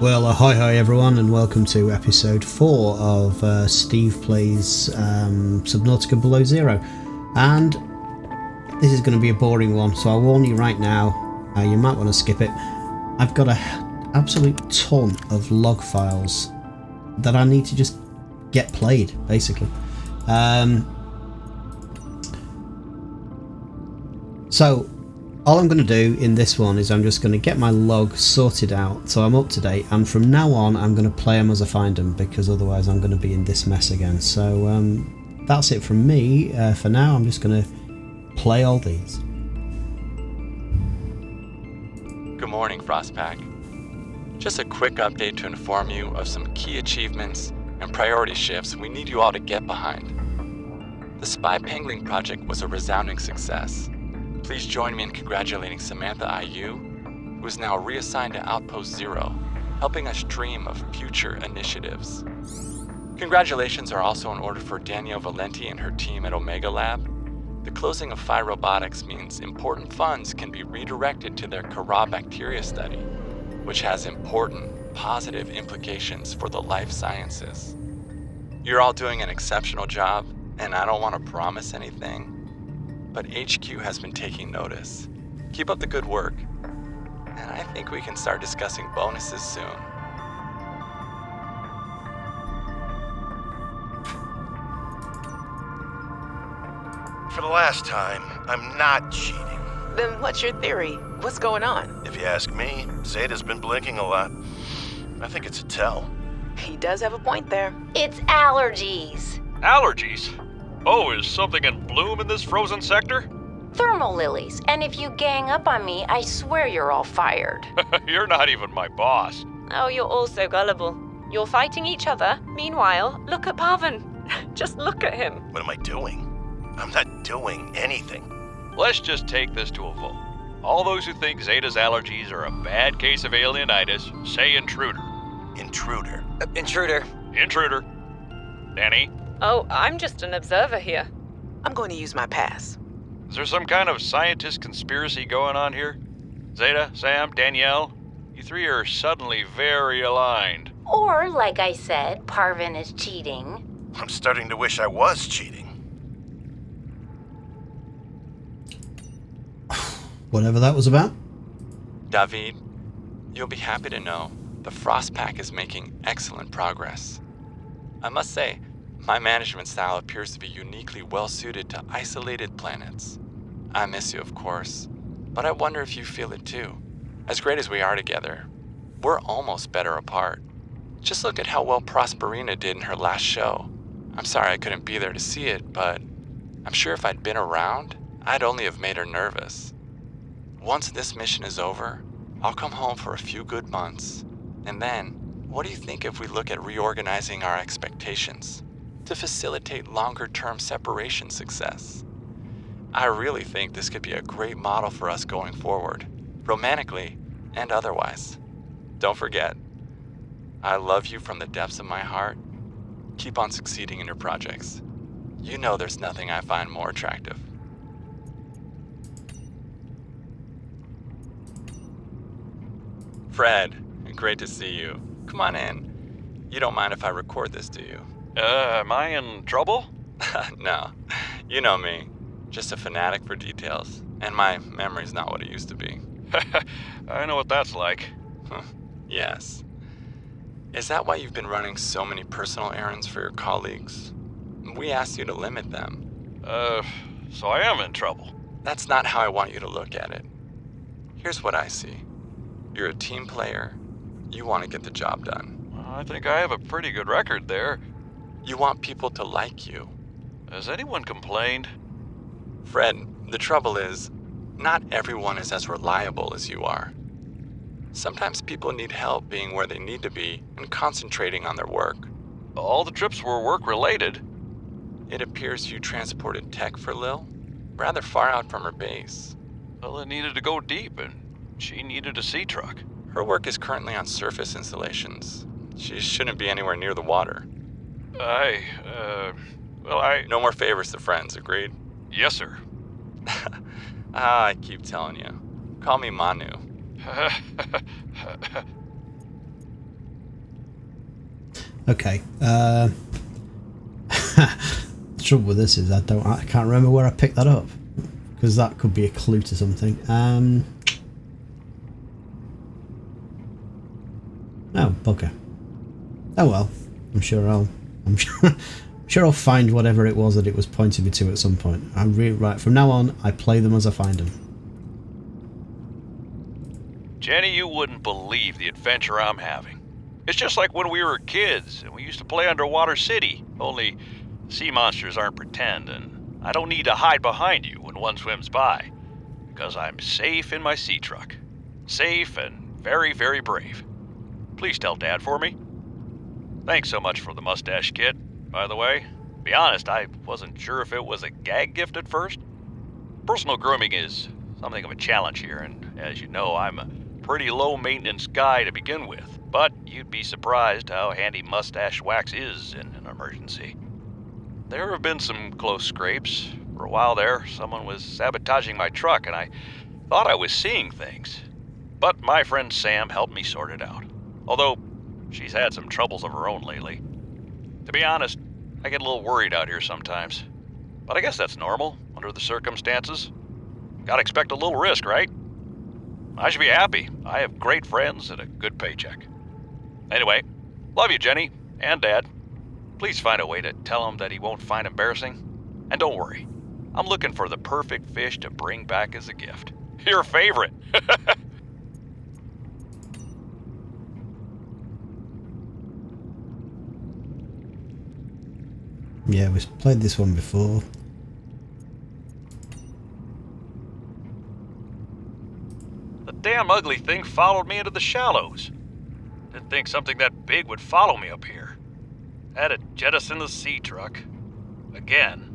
Well, hi everyone, and welcome to episode 4 of Steve Plays Subnautica Below Zero. And this is going to be a boring one, so I'll warn you right now, you might want to skip it. I've got an absolute ton of log files that I need to just get played, basically. So all I'm going to do in this one is I'm just going to get my log sorted out so I'm up to date, and from now on I'm going to play them as I find them, because otherwise I'm going to be in this mess again. So that's it from me for now. I'm just going to play all these. Good morning, Frostpack. Just a quick update to inform you of some key achievements and priority shifts we need you all to get behind. The Spy Pangling project was a resounding success. Please join me in congratulating Samantha IU, who is now reassigned to Outpost Zero, helping us dream of future initiatives. Congratulations are also in order for Danielle Valenti and her team at Omega Lab. The closing of Phi Robotics means important funds can be redirected to their Kara bacteria study, which has important positive implications for the life sciences. You're all doing an exceptional job, and I don't want to promise anything, but HQ has been taking notice. Keep up the good work, and I think we can start discussing bonuses soon. For the last time, I'm not cheating. Then what's your theory? What's going on? If you ask me, Zeta's been blinking a lot. I think it's a tell. He does have a point there. It's allergies. Allergies? Oh, is something in bloom in this frozen sector? Thermal lilies. And if you gang up on me, I swear you're all fired. You're not even my boss. Oh, you're all so gullible. You're fighting each other. Meanwhile, look at Parvin. Just look at him. What am I doing? I'm not doing anything. Let's just take this to a vote. All those who think Zeta's allergies are a bad case of alienitis, say intruder. Intruder. Intruder. Intruder. Danny? Oh, I'm just an observer here. I'm going to use my pass. Is there some kind of scientist conspiracy going on here? Zeta, Sam, Danielle? You three are suddenly very aligned. Or, like I said, Parvin is cheating. I'm starting to wish I was cheating. Whatever that was about. David, you'll be happy to know the Frostpack is making excellent progress. I must say, my management style appears to be uniquely well-suited to isolated planets. I miss you, of course, but I wonder if you feel it too. As great as we are together, we're almost better apart. Just look at how well Prosperina did in her last show. I'm sorry I couldn't be there to see it, but I'm sure if I'd been around, I'd only have made her nervous. Once this mission is over, I'll come home for a few good months, and then, what do you think if we look at reorganizing our expectations to facilitate longer-term separation success? I really think this could be a great model for us going forward, romantically and otherwise. Don't forget, I love you from the depths of my heart. Keep on succeeding in your projects. You know there's nothing I find more attractive. Fred, great to see you. Come on in. You don't mind if I record this, do you? Am I in trouble? No, you know me. Just a fanatic for details, and my memory's not what it used to be. I know what that's like. Yes. Is that why you've been running so many personal errands for your colleagues? We asked you to limit them. So I am in trouble. That's not how I want you to look at it. Here's what I see. You're a team player. You want to get the job done. I think I have a pretty good record there. You want people to like you. Has anyone complained? Fred, the trouble is, not everyone is as reliable as you are. Sometimes people need help being where they need to be and concentrating on their work. All the trips were work-related. It appears you transported tech for Lil, rather far out from her base. Well, it needed to go deep, and she needed a sea truck. Her work is currently on surface installations. She shouldn't be anywhere near the water. No more favors to friends, agreed? Yes, sir. I keep telling you. Call me Manu. Okay. The trouble with this is I can't remember where I picked that up, because that could be a clue to something. Oh, bugger. Oh well. I'm sure I'll find whatever it was that it was pointing me to at some point. Right, from now on, I play them as I find them. Jenny, you wouldn't believe the adventure I'm having. It's just like when we were kids and we used to play Underwater City, only sea monsters aren't pretend, and I don't need to hide behind you when one swims by, because I'm safe in my sea truck. Safe and very, very brave. Please tell Dad for me. Thanks so much for the mustache kit, by the way. To be honest, I wasn't sure if it was a gag gift at first. Personal grooming is something of a challenge here, and as you know, I'm a pretty low-maintenance guy to begin with, but you'd be surprised how handy mustache wax is in an emergency. There have been some close scrapes. For a while there, someone was sabotaging my truck, and I thought I was seeing things. But my friend Sam helped me sort it out. Although, she's had some troubles of her own lately. To be honest, I get a little worried out here sometimes. But I guess that's normal, under the circumstances. Gotta expect a little risk, right? I should be happy. I have great friends and a good paycheck. Anyway, love you, Jenny, and Dad. Please find a way to tell him that he won't find embarrassing. And don't worry, I'm looking for the perfect fish to bring back as a gift. Your favorite! Yeah, we've played this one before. The damn ugly thing followed me into the shallows. Didn't think something that big would follow me up here. Had to jettison the sea truck. Again.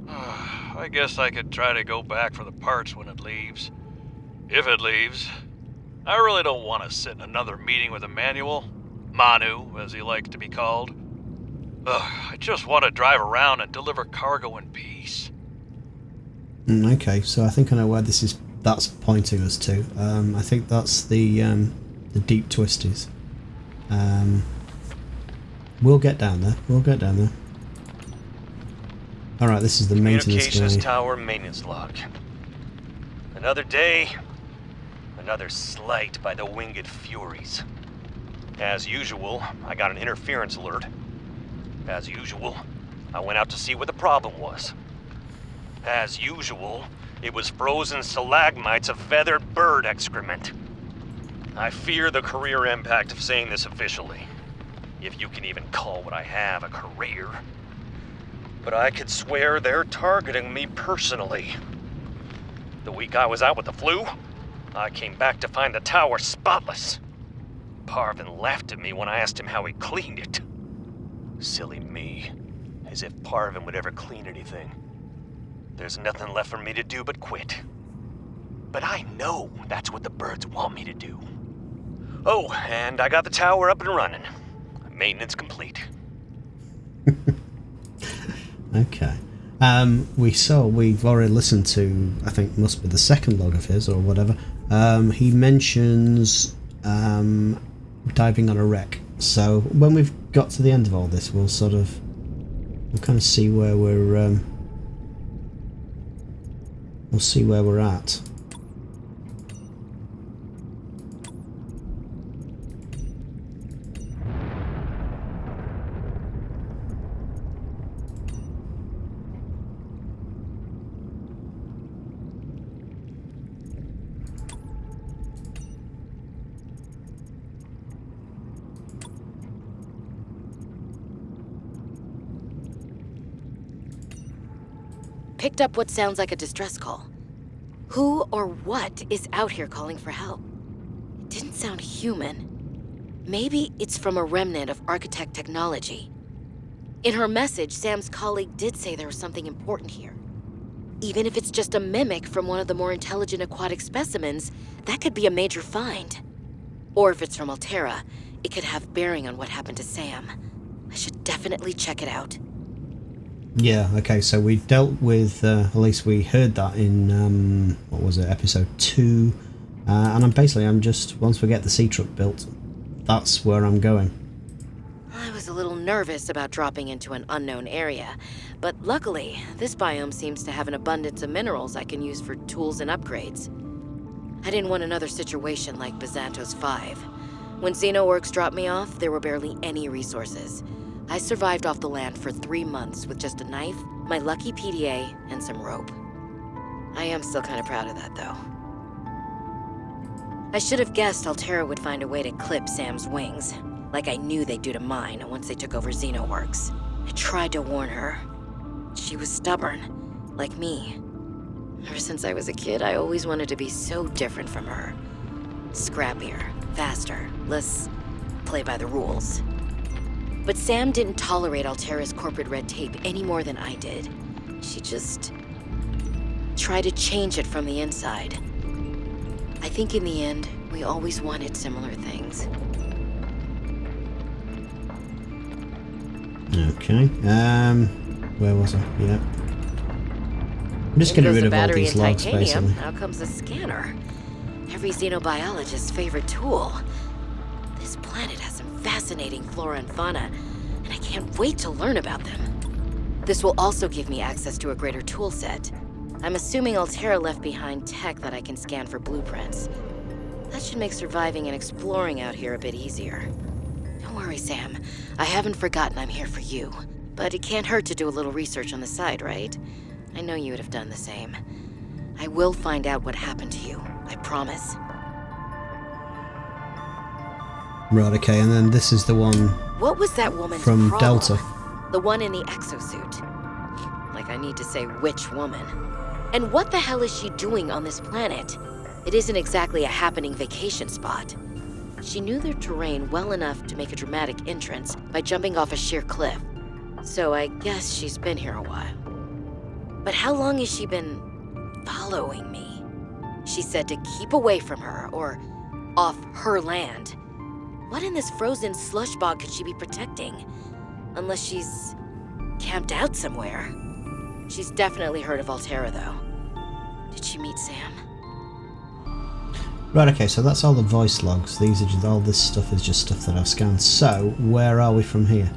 I guess I could try to go back for the parts when it leaves. If it leaves. I really don't want to sit in another meeting with Emmanuel. Manu, as he likes to be called. I just want to drive around and deliver cargo in peace. Okay, so I think I know where that's pointing us to. I think that's the deep twisties. We'll get down there. Alright, this is the maintenance Communications guy. tower maintenance log. Another day, another slight by the winged furies. As usual, I got an interference alert. As usual, I went out to see what the problem was. As usual, it was frozen stalagmites of feathered bird excrement. I fear the career impact of saying this officially, if you can even call what I have a career. But I could swear they're targeting me personally. The week I was out with the flu, I came back to find the tower spotless. Parvin laughed at me when I asked him how he cleaned it. Silly me. As if Parvin would ever clean anything. There's nothing left for me to do but quit. But I know that's what the birds want me to do. Oh, and I got the tower up and running. Maintenance complete. Okay. We've already listened to, I think must be the second log of his or whatever. He mentions diving on a wreck. So when we've got to the end of all this, we'll kind of see where we're at. Picked up what sounds like a distress call. Who or what is out here calling for help? It didn't sound human. Maybe it's from a remnant of architect technology. In her message, Sam's colleague did say there was something important here. Even if it's just a mimic from one of the more intelligent aquatic specimens, that could be a major find. Or if it's from Altera, it could have bearing on what happened to Sam. I should definitely check it out. Yeah, okay, so we dealt with, at least we heard that in, what was it, episode 2, and I'm just, once we get the sea truck built, that's where I'm going. I was a little nervous about dropping into an unknown area, but luckily, this biome seems to have an abundance of minerals I can use for tools and upgrades. I didn't want another situation like Bazantos 5. When Xenoworks dropped me off, there were barely any resources. I survived off the land for 3 months with just a knife, my lucky PDA, and some rope. I am still kind of proud of that, though. I should have guessed Alterra would find a way to clip Sam's wings, like I knew they'd do to mine once they took over Xenoworks. I tried to warn her. She was stubborn, like me. Ever since I was a kid, I always wanted to be so different from her. Scrappier, faster, less play by the rules. But Sam didn't tolerate Alterra's corporate red tape any more than I did. She just tried to change it from the inside. I think in the end, we always wanted similar things. Okay, where was I? Yeah. I'm just getting rid of all these logs, basically. Now comes the scanner. Every xenobiologist's favorite tool. This planet has some fascinating flora and fauna, and I can't wait to learn about them. This will also give me access to a greater tool set. I'm assuming Alterra left behind tech that I can scan for blueprints. That should make surviving and exploring out here a bit easier. Don't worry, Sam. I haven't forgotten I'm here for you. But it can't hurt to do a little research on the side, right? I know you would have done the same. I will find out what happened to you. I promise. Right, okay, and then this is the one... What was that woman's from problem? Delta. The one in the exosuit. Like I need to say which woman. And what the hell is she doing on this planet? It isn't exactly a happening vacation spot. She knew their terrain well enough to make a dramatic entrance by jumping off a sheer cliff. So I guess she's been here a while. But how long has she been following me? She said to keep away from her, or off her land. What in this frozen slush bog could she be protecting? Unless she's camped out somewhere. She's definitely heard of Alterra, though. Did she meet Sam? Right, okay, so that's all the voice logs. These are just, all this stuff is just stuff that I've scanned. So, where are we from here?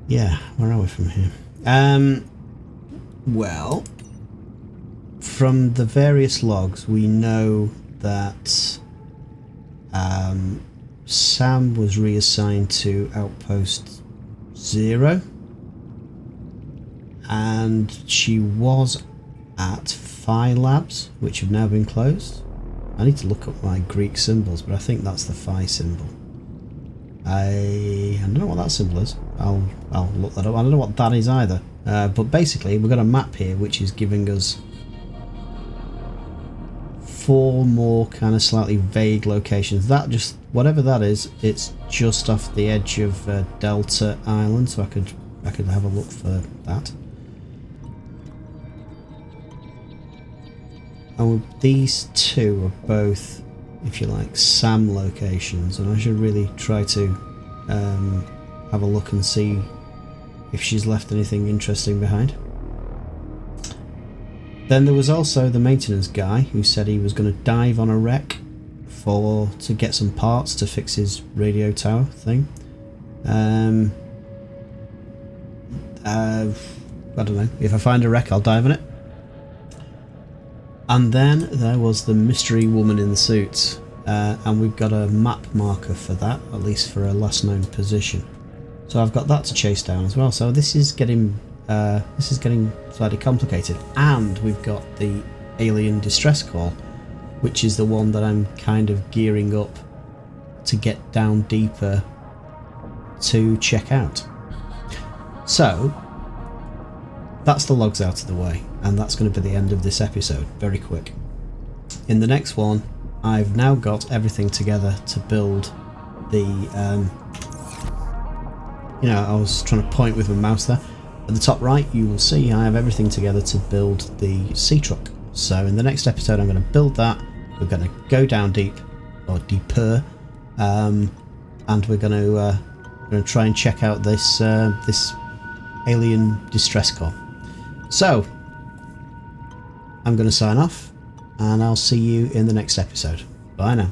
Yeah, where are we from here? Well, from the various logs, we know that Sam was reassigned to Outpost 0, and she was at Phi Labs, which have now been closed. I need to look up my Greek symbols, but I think that's the Phi symbol. I don't know what that symbol is. I'll look that up. I don't know what that is either. But basically, we've got a map here which is giving us 4 more kind of slightly vague locations. That just, whatever that is, it's just off the edge of Delta Island, so I could have a look for that. And these two are both, if you like, SAM locations, and I should really try to have a look and see if she's left anything interesting behind. Then there was also the maintenance guy who said he was going to dive on a wreck to get some parts to fix his radio tower thing. I don't know, if I find a wreck I'll dive on it. And then there was the mystery woman in the suit, and we've got a map marker for that, at least for a last known position. So I've got that to chase down as well. So this is getting slightly complicated, and we've got the alien distress call, which is the one that I'm kind of gearing up to get down deeper to check out. So that's the logs out of the way, and that's going to be the end of this episode. Very quick. In the next one, I've now got everything together to build the I was trying to point with my mouse there. At the top right, you will see I have everything together to build the sea truck. So in the next episode, I'm going to build that. We're going to go down deep, or deeper, and we're going to try and check out this this alien distress call. So I'm going to sign off, and I'll see you in the next episode. Bye now.